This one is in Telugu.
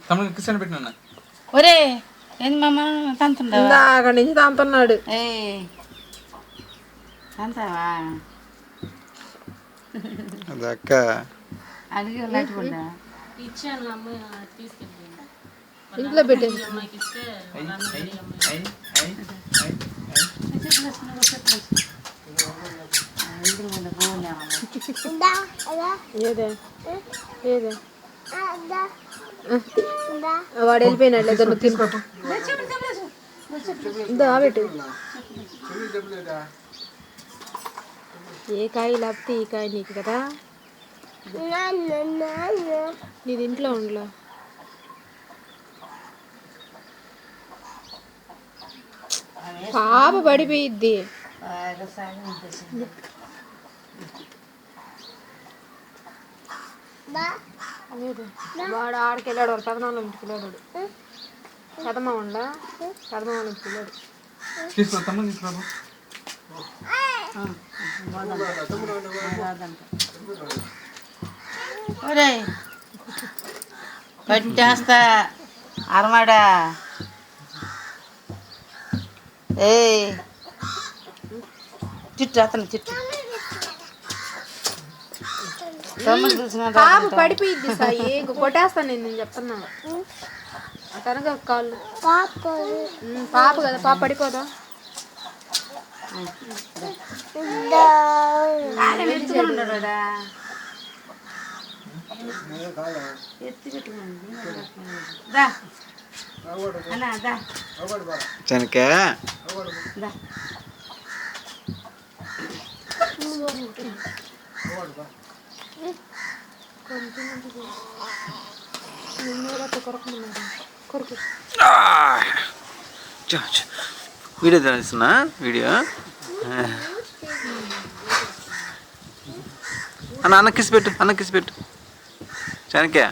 తమ్ముడు కిచెన్ పెట్టినా. ఒరే ఏంది మామ తంతుండవా? అక్కడి నుంచి తంతున్నాడు. ఏ తంతావా? అదక్క అడిగి నట్టుకుంటా ఇచ్చాను అమ్మాయి తీసుకెళ్ళి ఇంట్లో పెట్టేసి అమ్మాయికి ఇస్తే ఏదే ఏదే వాడు వెళ్ళిపోయినాడు లేదా నువ్వు తిను పెట్టు. ఏ కాయ లేకపోతే ఈ కాయ నీకు కదా, నీది ఇంట్లో ఉండలా. పాప పడిపోయిద్ది. వాడు ఆడికి వెళ్ళాడు, వాడు పెదనాళ్ళ ఇంటికి వెళ్ళాడు. పెదమా ఉండా పెదమాళ్ళ ఇంటికి వెళ్ళాడు. తీసుకో తమ్ముడు తీసుకో. ఒరే కట్టేస్తా అరమాడా. ఏ చిట్టు అతను చిట్టు పాప పడిపోయిద్ది సాయి, కొట్టేస్తాను నేను చెప్తున్నా. కనుక కాళ్ళు పాప కదా, పాప పడిపోదా. చెనక వీడియో తెలుస్తున్నా వీడియో అన్న కిసి పెట్టు, అన్న కిసి పెట్టు చెనకే.